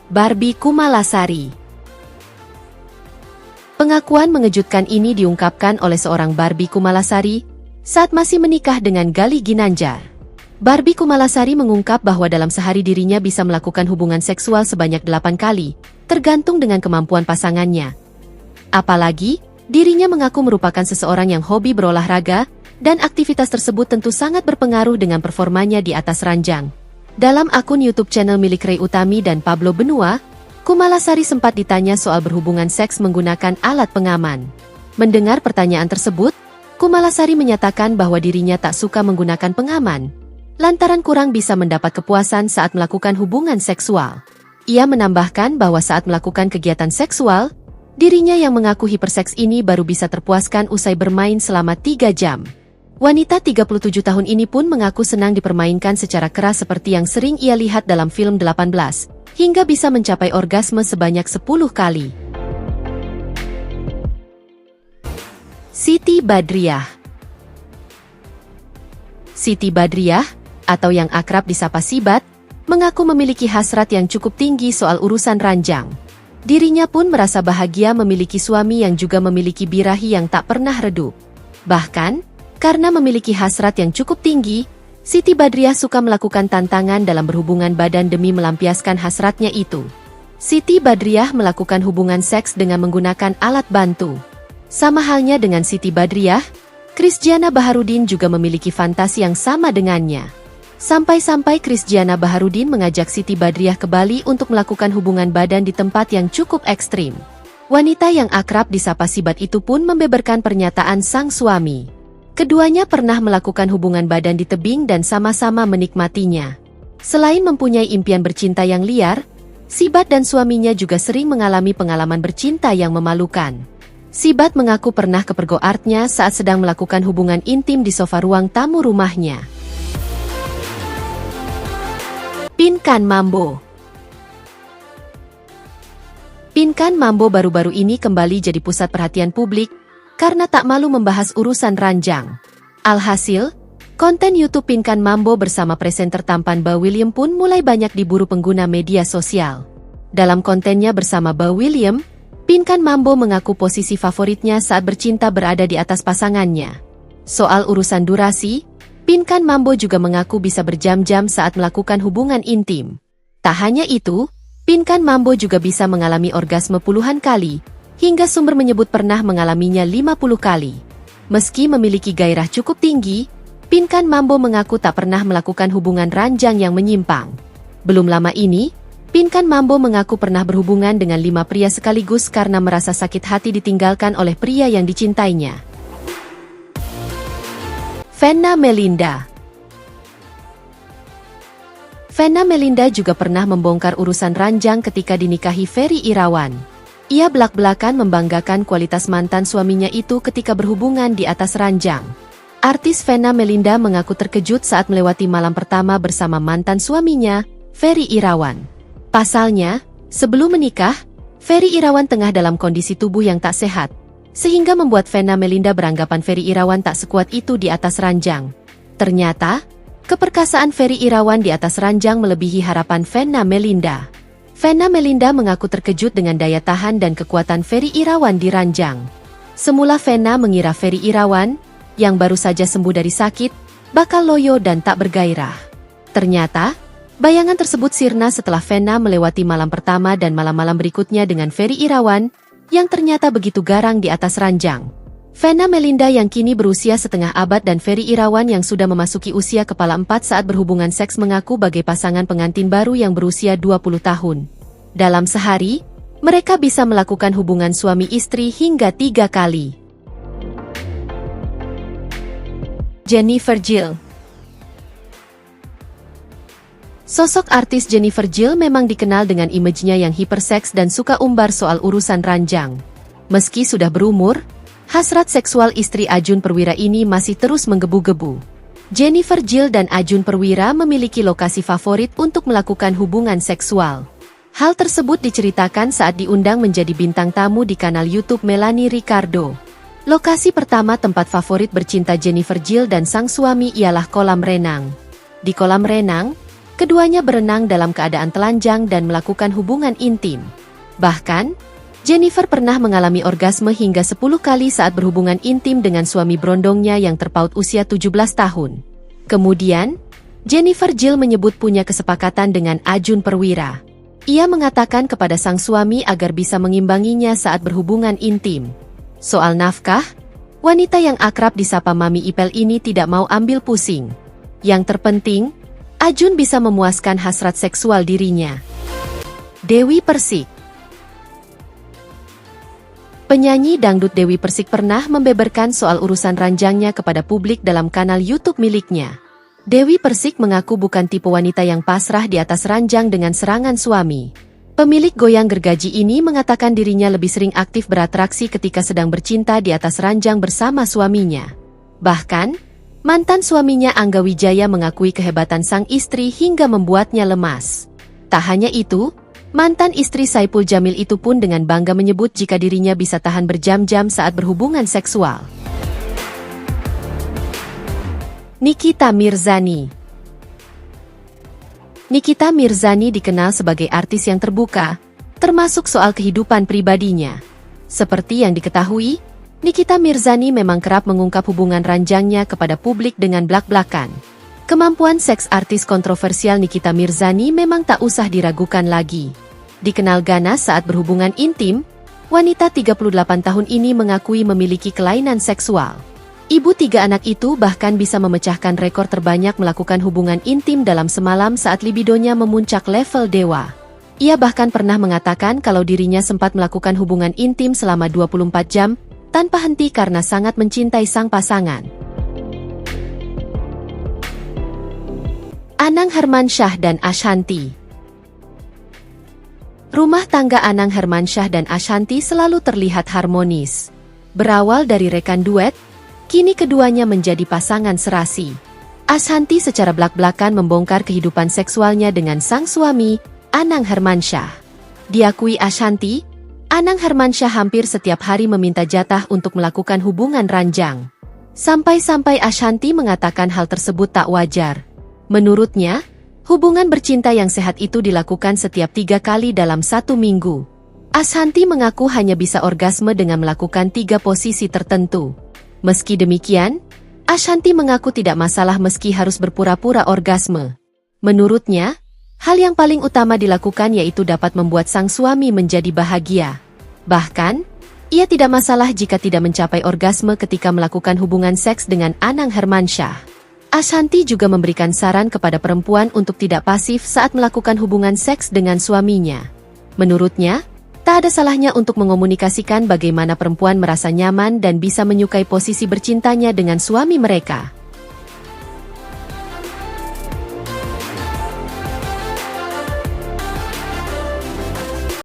Barbie Kumalasari. Pengakuan mengejutkan ini diungkapkan oleh seorang Barbie Kumalasari saat masih menikah dengan Gali Ginanjar. Barbie Kumalasari mengungkap bahwa dalam sehari dirinya bisa melakukan hubungan seksual sebanyak 8 kali, tergantung dengan kemampuan pasangannya. Apalagi, dirinya mengaku merupakan seseorang yang hobi berolahraga, dan aktivitas tersebut tentu sangat berpengaruh dengan performanya di atas ranjang. Dalam akun YouTube channel milik Ray Utami dan Pablo Benua, Kumalasari sempat ditanya soal berhubungan seks menggunakan alat pengaman. Mendengar pertanyaan tersebut, Kumalasari menyatakan bahwa dirinya tak suka menggunakan pengaman, lantaran kurang bisa mendapat kepuasan saat melakukan hubungan seksual. Ia menambahkan bahwa saat melakukan kegiatan seksual, dirinya yang mengaku hiperseks ini baru bisa terpuaskan usai bermain selama 3 jam. Wanita 37 tahun ini pun mengaku senang dipermainkan secara keras seperti yang sering ia lihat dalam film 18, hingga bisa mencapai orgasme sebanyak 10 kali. Siti Badriah. Siti Badriah, atau yang akrab disapa Sibat, mengaku memiliki hasrat yang cukup tinggi soal urusan ranjang. Dirinya pun merasa bahagia memiliki suami yang juga memiliki birahi yang tak pernah redup. Bahkan, karena memiliki hasrat yang cukup tinggi, Siti Badriah suka melakukan tantangan dalam berhubungan badan demi melampiaskan hasratnya itu. Siti Badriah melakukan hubungan seks dengan menggunakan alat bantu. Sama halnya dengan Siti Badriah, Krisdiana Baharudin juga memiliki fantasi yang sama dengannya. Sampai-sampai Krisdiana Baharudin mengajak Siti Badriah ke Bali untuk melakukan hubungan badan di tempat yang cukup ekstrim. Wanita yang akrab disapa Sibat itu pun membeberkan pernyataan sang suami. Keduanya pernah melakukan hubungan badan di tebing dan sama-sama menikmatinya. Selain mempunyai impian bercinta yang liar, Sibat dan suaminya juga sering mengalami pengalaman bercinta yang memalukan. Sibat mengaku pernah kepergok artnya saat sedang melakukan hubungan intim di sofa ruang tamu rumahnya. Pinkan Mambo. Pinkan Mambo baru-baru ini kembali jadi pusat perhatian publik karena tak malu membahas urusan ranjang. Alhasil, konten YouTube Pinkan Mambo bersama presenter tampan Ba William pun mulai banyak diburu pengguna media sosial. Dalam kontennya bersama Ba William, Pinkan Mambo mengaku posisi favoritnya saat bercinta berada di atas pasangannya. Soal urusan durasi, Pinkan Mambo juga mengaku bisa berjam-jam saat melakukan hubungan intim. Tak hanya itu, Pinkan Mambo juga bisa mengalami orgasme puluhan kali, hingga sumber menyebut pernah mengalaminya 50 kali. Meski memiliki gairah cukup tinggi, Pinkan Mambo mengaku tak pernah melakukan hubungan ranjang yang menyimpang. Belum lama ini, Pinkan Mambo mengaku pernah berhubungan dengan 5 pria sekaligus karena merasa sakit hati ditinggalkan oleh pria yang dicintainya. Venna Melinda. Venna Melinda juga pernah membongkar urusan ranjang ketika dinikahi Ferry Irawan. Ia belak-belakan membanggakan kualitas mantan suaminya itu ketika berhubungan di atas ranjang. Artis Venna Melinda mengaku terkejut saat melewati malam pertama bersama mantan suaminya, Ferry Irawan. Pasalnya, sebelum menikah, Ferry Irawan tengah dalam kondisi tubuh yang tak sehat, sehingga membuat Venna Melinda beranggapan Ferry Irawan tak sekuat itu di atas ranjang. Ternyata, keperkasaan Ferry Irawan di atas ranjang melebihi harapan Venna Melinda. Venna Melinda mengaku terkejut dengan daya tahan dan kekuatan Ferry Irawan di ranjang. Semula Venna mengira Ferry Irawan, yang baru saja sembuh dari sakit, bakal loyo dan tak bergairah. Ternyata, bayangan tersebut sirna setelah Venna melewati malam pertama dan malam-malam berikutnya dengan Ferry Irawan, yang ternyata begitu garang di atas ranjang. Venna Melinda yang kini berusia setengah abad dan Ferry Irawan yang sudah memasuki usia kepala 4 saat berhubungan seks mengaku bagai pasangan pengantin baru yang berusia 20 tahun. Dalam sehari, mereka bisa melakukan hubungan suami istri hingga 3 kali. Jennifer Gill. Sosok artis Jennifer Gill memang dikenal dengan image-nya yang hiperseks dan suka umbar soal urusan ranjang. Meski sudah berumur, hasrat seksual istri Ajun Perwira ini masih terus menggebu-gebu. Jennifer Gill dan Ajun Perwira memiliki lokasi favorit untuk melakukan hubungan seksual. Hal tersebut diceritakan saat diundang menjadi bintang tamu di kanal YouTube Melanie Ricardo. Lokasi pertama tempat favorit bercinta Jennifer Gill dan sang suami ialah kolam renang. Di kolam renang, Keduanya berenang dalam keadaan telanjang dan melakukan hubungan intim. Bahkan, Jennifer pernah mengalami orgasme hingga 10 kali saat berhubungan intim dengan suami berondongnya yang terpaut usia 17 tahun. Kemudian, Jennifer Jill menyebut punya kesepakatan dengan Ajun Perwira. Ia mengatakan kepada sang suami agar bisa mengimbanginya saat berhubungan intim. Soal nafkah, wanita yang akrab disapa Mami Ipel ini tidak mau ambil pusing. Yang terpenting, Ajun bisa memuaskan hasrat seksual dirinya. Dewi Persik. Penyanyi dangdut Dewi Persik pernah membeberkan soal urusan ranjangnya kepada publik dalam kanal YouTube miliknya. Dewi Persik mengaku bukan tipe wanita yang pasrah di atas ranjang dengan serangan suami. Pemilik goyang gergaji ini mengatakan dirinya lebih sering aktif beratraksi ketika sedang bercinta di atas ranjang bersama suaminya. Bahkan, mantan suaminya Angga Wijaya mengakui kehebatan sang istri hingga membuatnya lemas. Tak hanya itu, mantan istri Saipul Jamil itu pun dengan bangga menyebut jika dirinya bisa tahan berjam-jam saat berhubungan seksual. Nikita Mirzani. Nikita Mirzani dikenal sebagai artis yang terbuka, termasuk soal kehidupan pribadinya. Seperti yang diketahui, Nikita Mirzani memang kerap mengungkap hubungan ranjangnya kepada publik dengan blak-blakan. Kemampuan seks artis kontroversial Nikita Mirzani memang tak usah diragukan lagi. Dikenal ganas saat berhubungan intim, wanita 38 tahun ini mengakui memiliki kelainan seksual. Ibu 3 anak itu bahkan bisa memecahkan rekor terbanyak melakukan hubungan intim dalam semalam saat libidonya memuncak level dewa. Ia bahkan pernah mengatakan kalau dirinya sempat melakukan hubungan intim selama 24 jam, tanpa henti karena sangat mencintai sang pasangan. Anang Hermansyah dan Ashanty. Rumah tangga Anang Hermansyah dan Ashanty selalu terlihat harmonis. Berawal dari rekan duet, kini keduanya menjadi pasangan serasi. Ashanty secara blak-blakan membongkar kehidupan seksualnya dengan sang suami, Anang Hermansyah. Diakui Ashanty, Anang Hermansyah hampir setiap hari meminta jatah untuk melakukan hubungan ranjang. Sampai-sampai Ashanty mengatakan hal tersebut tak wajar. Menurutnya, hubungan bercinta yang sehat itu dilakukan setiap 3 kali dalam 1 minggu. Ashanty mengaku hanya bisa orgasme dengan melakukan 3 posisi tertentu. Meski demikian, Ashanty mengaku tidak masalah meski harus berpura-pura orgasme. Menurutnya, hal yang paling utama dilakukan yaitu dapat membuat sang suami menjadi bahagia. Bahkan, ia tidak masalah jika tidak mencapai orgasme ketika melakukan hubungan seks dengan Anang Hermansyah. Ashanty juga memberikan saran kepada perempuan untuk tidak pasif saat melakukan hubungan seks dengan suaminya. Menurutnya, tak ada salahnya untuk mengomunikasikan bagaimana perempuan merasa nyaman dan bisa menyukai posisi bercintanya dengan suami mereka.